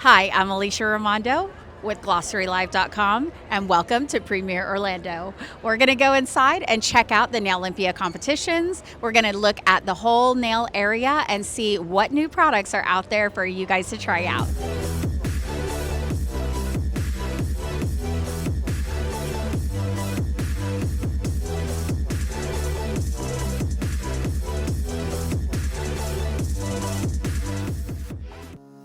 Hi, I'm Alicia Ramondo with glossarylive.com and welcome to Premier Orlando. We're going to go inside and check out the Nailympia competitions. We're going to look at the whole nail area and see what new products are out there for you guys to try out.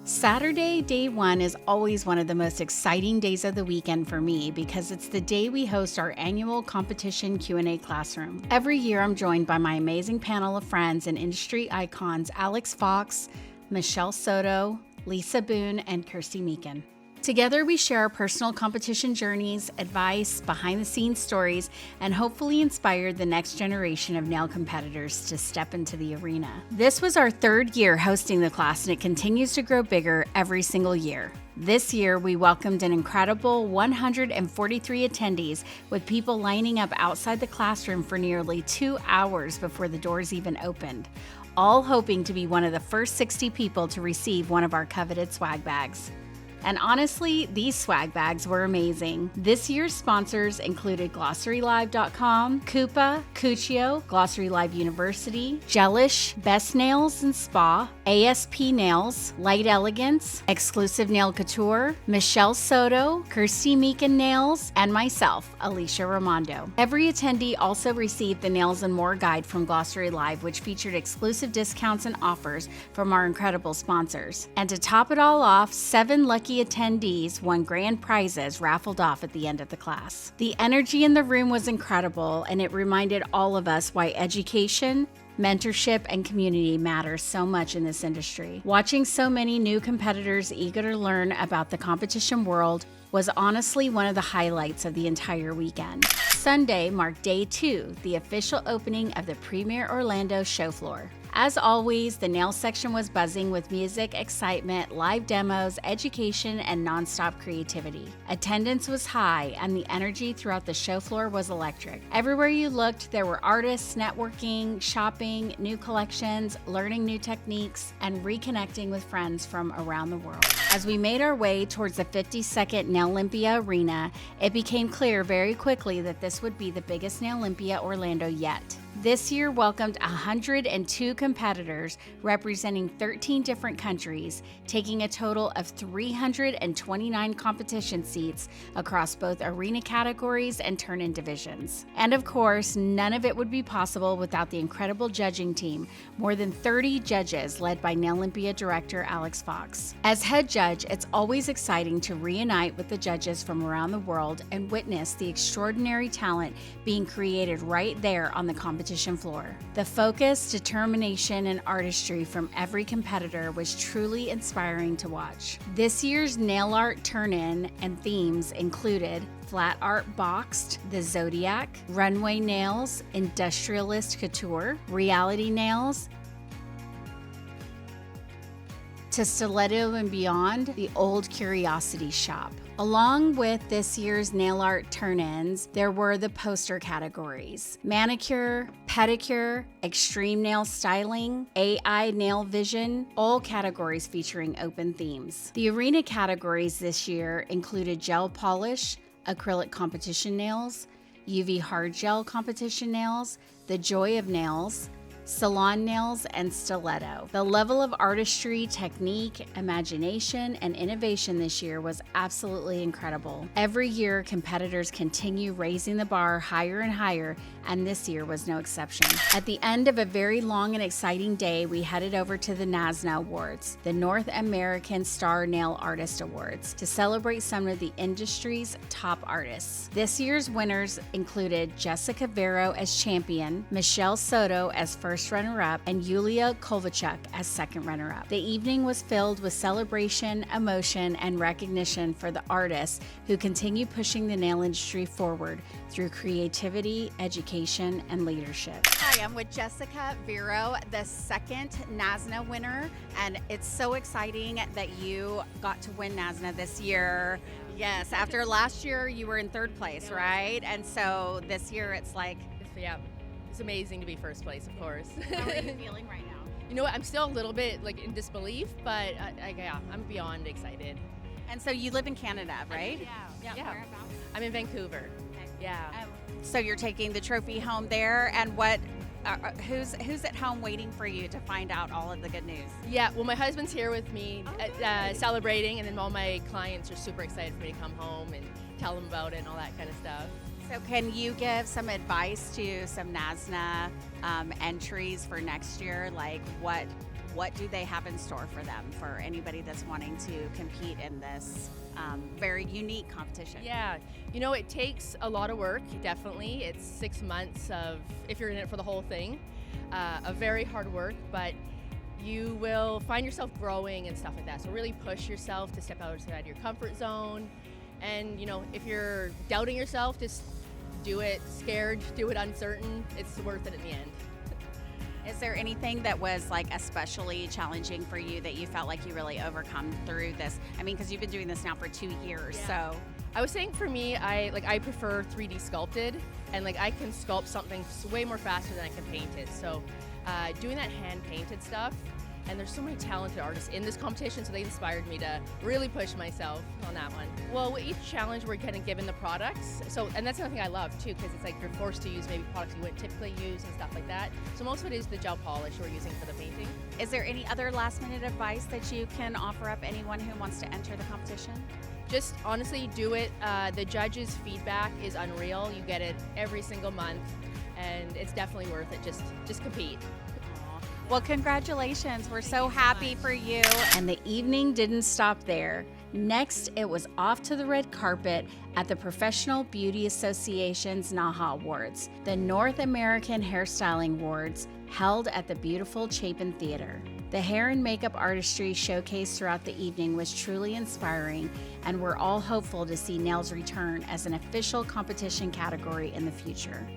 Saturday, day one, is always one of the most exciting days of the weekend for me because it's the day we host our annual competition Q&A classroom. Every year, I'm joined by my amazing panel of friends and industry icons, Alex Fox, Michelle Soto, Lisa Boone, and Kirsty Meakin. Together, we share our personal competition journeys, advice, behind-the-scenes stories, and hopefully inspire the next generation of nail competitors to step into the arena. This was our third year hosting the class, and it continues to grow bigger every single year. This year, we welcomed an incredible 143 attendees, with people lining up outside the classroom for nearly 2 hours before the doors even opened, all hoping to be one of the first 60 people to receive one of our coveted swag bags. And honestly, these swag bags were amazing. This year's sponsors included glossarylive.com, Coupa, Cuccio, Glossary Live University, Gelish, Best Nails and Spa, ASP Nails, Light Elegance, Exclusive Nail Couture, Michelle Soto, Kirsty Meakin Nails, and myself, Alicia Ramondo. Every attendee also received the Nails and More guide from Glossary Live, which featured exclusive discounts and offers from our incredible sponsors. And to top it all off, 7 lucky attendees won grand prizes raffled off at the end of the class. The energy in the room was incredible, and it reminded all of us why education, mentorship, and community matter so much in this industry. Watching so many new competitors eager to learn about the competition world was honestly one of the highlights of the entire weekend. Sunday marked day 2, the official opening of the Premier Orlando show floor. As always, the nail section was buzzing with music, excitement, live demos, education, and nonstop creativity. Attendance was high, and the energy throughout the show floor was electric. Everywhere you looked, there were artists networking, shopping, new collections, learning new techniques, and reconnecting with friends from around the world. As we made our way towards the 52nd Nailympia Arena, it became clear very quickly that this would be the biggest Nailympia Orlando yet. This year welcomed 102 competitors representing 13 different countries, taking a total of 329 competition seats across both arena categories and turn-in divisions. And of course, none of it would be possible without the incredible judging team, more than 30 judges led by Nailympia director Alex Fox. As head judge, it's always exciting to reunite with the judges from around the world and witness the extraordinary talent being created right there on the competition floor. The focus, determination, and artistry from every competitor was truly inspiring to watch. This year's nail art turn-in and themes included flat art boxed, the Zodiac, runway nails, industrialist couture, reality nails, to stiletto and beyond, the old curiosity shop. Along with this year's nail art turn-ins, there were the poster categories: manicure, pedicure, extreme nail styling, AI nail vision, all categories featuring open themes. The arena categories this year included gel polish, acrylic competition nails, UV hard gel competition nails, the joy of nails, salon nails, and stiletto. The level of artistry, technique, imagination, and innovation this year was absolutely incredible. Every year, competitors continue raising the bar higher and higher, and this year was no exception. At the end of a very long and exciting day, we headed over to the NASNA Awards, the North American Star Nail Artist Awards, to celebrate some of the industry's top artists. This year's winners included Jessica Vero as champion, Michelle Soto as first runner-up, and Yulia Kovalchuk as second runner-up. The evening was filled with celebration, emotion, and recognition for the artists who continue pushing the nail industry forward through creativity, education, and leadership. Hi, I'm with Jessica Vero, the second NASNA winner, and it's so exciting that you got to win NASNA this year. Yes, after last year you were in third place, right? And so this year it's like... Yeah. It's amazing to be first place, of course. How are you feeling right now? You know what? I'm still a little bit like in disbelief, but yeah, I'm beyond excited. And so you live in Canada, right? Yeah. I'm in Vancouver. Yeah. So you're taking the trophy home there, and who's at home waiting for you to find out all of the good news? Yeah, well, my husband's here with me celebrating, and then all my clients are super excited for me to come home and tell them about it and all that kind of stuff. So can you give some advice to some NASNA entries for next year? Like what do they have in store for them, for anybody that's wanting to compete in this very unique competition? Yeah, you know, it takes a lot of work, definitely. It's 6 months of, if you're in it for the whole thing, of very hard work, but you will find yourself growing and stuff like that. So really push yourself to step outside your comfort zone. And, you know, if you're doubting yourself, just do it scared, do it uncertain. It's worth it in the end. Is there anything that was like especially challenging for you that you felt like you really overcome through this? I mean, because you've been doing this now for 2 years, Yeah. so. I was saying for me, I prefer 3D sculpted, and like I can sculpt something way more faster than I can paint it. So doing that hand painted stuff, and there's so many talented artists in this competition, so they inspired me to really push myself on that one. Well, with each challenge, we're kind of given the products. So, and that's another thing I love too, because it's like you're forced to use maybe products you wouldn't typically use and stuff like that. So most of it is the gel polish we're using for the painting. Is there any other last minute advice that you can offer up anyone who wants to enter the competition? Just honestly do it. The judges' feedback is unreal. You get it every single month, and it's definitely worth it. Just compete. Well, congratulations. We're so happy for you. And the evening didn't stop there. Next, it was off to the red carpet at the Professional Beauty Association's NAHA Awards, the North American Hairstyling Awards, held at the beautiful Chapin Theater. The hair and makeup artistry showcased throughout the evening was truly inspiring, and we're all hopeful to see nails return as an official competition category in the future.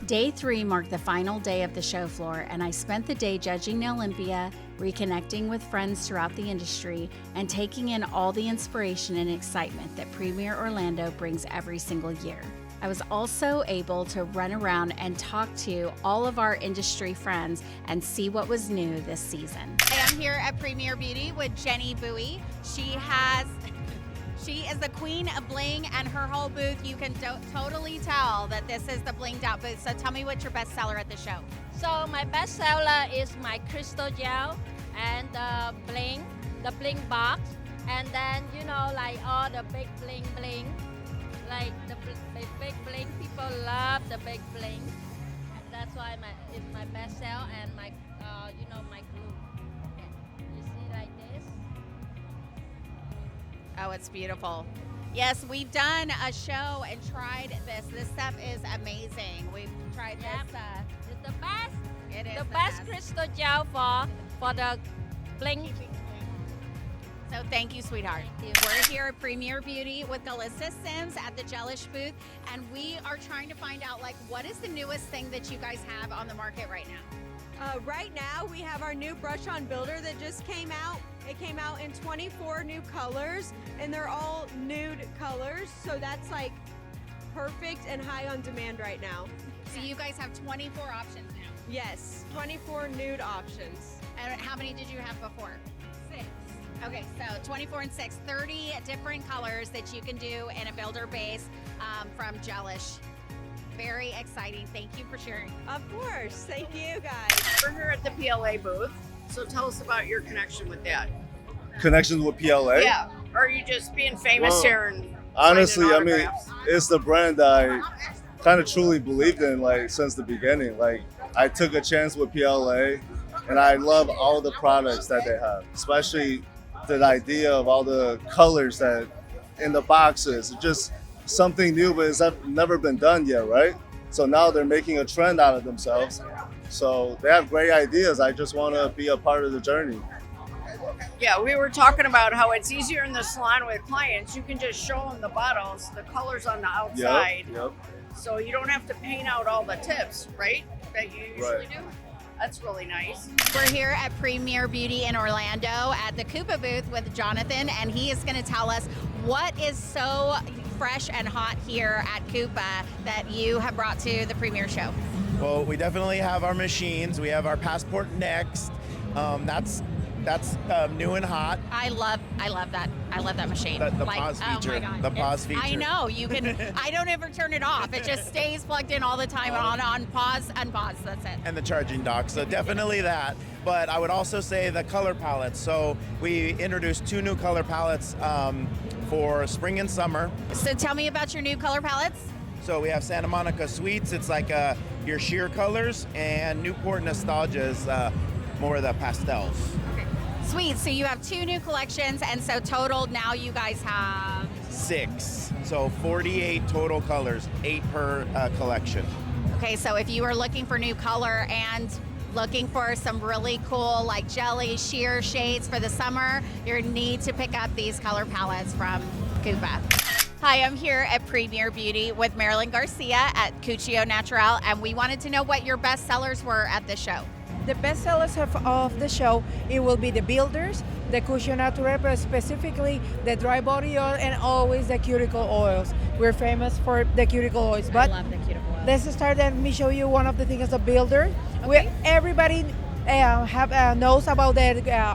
Day 3 marked the final day of the show floor, and I spent the day judging Nailympia, reconnecting with friends throughout the industry, and taking in all the inspiration and excitement that Premier Orlando brings every single year. I was also able to run around and talk to all of our industry friends and see what was new this season. I am here at Premier Beauty with Jenny Bowie. She is the queen of bling, and her whole booth, you can totally tell that this is the blinged out booth. So tell me what's your best seller at the show. So my best seller is my crystal gel and the bling box, and then you know, like all the big bling, like the big bling. People love the big bling. That's why it's my best seller, and my my glue. You see like this. Oh, it's beautiful. Yes, we've done a show and tried this. This stuff is amazing. We've tried this. It's the best. It is the best crystal gel for the bling. So thank you, sweetheart. Thank you. We're here at Premier Beauty with Alyssa Sims at the Gelish booth, and we are trying to find out, like, what is the newest thing that you guys have on the market right now? Right now, we have our new brush-on builder that just came out. It came out in 24 new colors, and they're all nude colors, so that's like perfect and high on demand right now. So you guys have 24 options now. Yes, 24 nude options. And how many did you have before? 6. Okay, so 24 and 6, 30 different colors that you can do in a builder base from Gelish. Very exciting. Thank you for sharing. Of course. Thank you, guys. We're here at the PLA booth, so tell us about your connection with that. Connections with PLA? Yeah. Or are you just being famous here and honestly, I signing mean, autographs? it's the brand that I kind of truly believed in, like, since the beginning. Like, I took a chance with PLA, and I love all the products that they have, especially the idea of all the colors that in the boxes. It's just something new, but it's never been done yet, right? So now they're making a trend out of themselves. So they have great ideas. I just want to be a part of the journey. Yeah, we were talking about how it's easier in the salon with clients. You can just show them the bottles, the colors on the outside. Yep. So you don't have to paint out all the tips, right? That you usually Right. do. That's really nice. We're here at Premier Beauty in Orlando at the Coupa booth with Jonathan, and he is going to tell us what is so fresh and hot here at Coupa that you have brought to the Premier show. Well, we definitely have our machines. We have our Passport Next. That's new and hot. I love that. I love that machine. The Like, pause feature. Oh my God. The pause feature. I know. You can. I don't ever turn it off. It just stays plugged in all the time on pause, unpause. That's it. And the charging dock. So definitely that. But I would also say the color palettes. So we introduced 2 new color palettes for spring and summer. So tell me about your new color palettes. So we have Santa Monica Sweets. It's like your sheer colors, and Newport Nostalgia is more of the pastels. Sweet. So you have 2 new collections, and so total now you guys have 6. So 48 total colors, 8 per collection. Okay, so if you are looking for new color and looking for some really cool like jelly sheer shades for the summer, you need to pick up these color palettes from Coupa. Hi, I'm here at Premier Beauty with Marilyn Garcia at Cuccio Natural, and we wanted to know what your best sellers were at the show. The best sellers of the show, it will be the builders, the Cuccio Natural, but specifically the dry body oil and always the cuticle oils. We're famous for the cuticle oils. But I love the cuticle oils. let's start and let me show you one of the things as a builder. Okay. Everybody knows about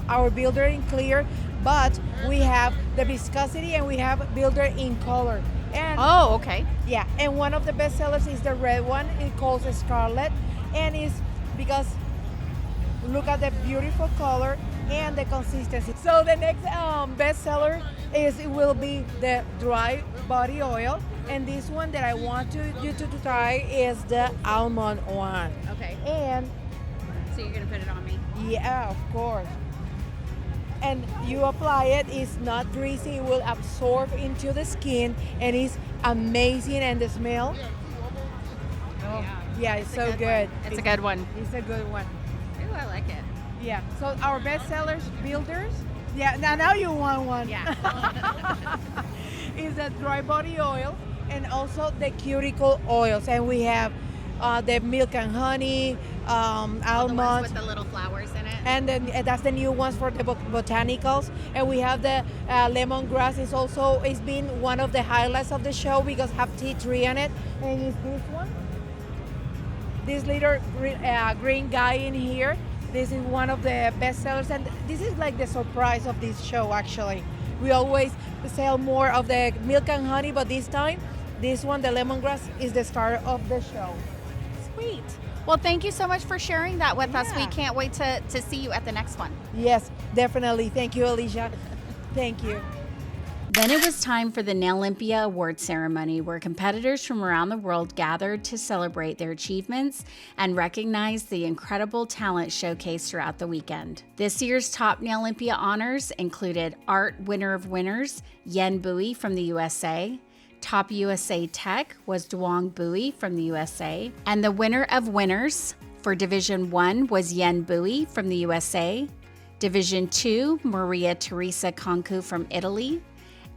our builder in clear, but we have the viscosity and we have builder in color. And Oh, okay. yeah, and one of the best sellers is the red one. It calls Scarlet, and it's because look at the beautiful color and the consistency. So the next best seller will be the dry body oil, and this one that I want you to try is the almond one. Okay. And So you're gonna put it on me. yeah, of course. And you apply it, it's not greasy, it will absorb into the skin, and it's amazing. And the smell, yeah, it's so good. It's a good one. It's a good one. Ooh, I like it. Yeah. So our best sellers, builders. Yeah. Now you want one. Yeah. Is the dry body oil and also the cuticle oils, and we have the milk and honey, The ones almonds, with the little flowers in it. and then that's the new ones for the botanicals. And we have the lemongrass. It's been one of the highlights of the show because have tea tree in it, and it's this one. This little green guy in here. This is one of the best sellers, and this is like the surprise of this show. Actually, we always sell more of the milk and honey, but this time, this one, the lemongrass, is the star of the show. Sweet. Well, thank you so much for sharing that with us. We Yeah. can't wait to see you at the next one. Yes, definitely. Thank you, Alicia. Thank you. Then it was time for the Nailympia Award ceremony, where competitors from around the world gathered to celebrate their achievements and recognize the incredible talent showcased throughout the weekend. This year's top Nailympia honors included Art Winner of Winners, Yen Bui from the USA. Top USA Tech was Duong Bui from the USA. And the winner of winners for Division 1 was Yen Bui from the USA. Division 2, Maria Teresa Concu from Italy.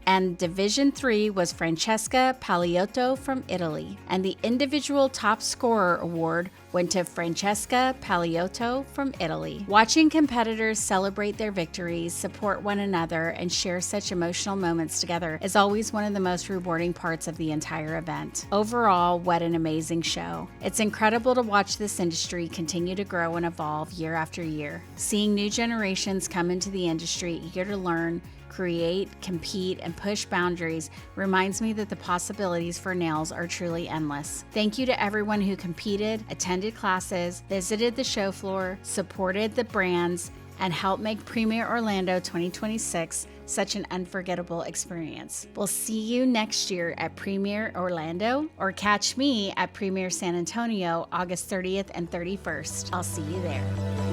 And Division 3 was Francesca Paliotto from Italy. And the individual top scorer award went to Francesca Paliotto from Italy. Watching competitors celebrate their victories, support one another, and share such emotional moments together is always one of the most rewarding parts of the entire event. Overall, what an amazing show. It's incredible to watch this industry continue to grow and evolve year after year. Seeing new generations come into the industry eager to learn, create, compete, and push boundaries reminds me that the possibilities for nails are truly endless. Thank you to everyone who competed, attended classes, visited the show floor, supported the brands, and helped make Premier Orlando 2026 such an unforgettable experience. We'll see you next year at Premier Orlando, or catch me at Premier San Antonio August 30th and 31st. I'll see you there.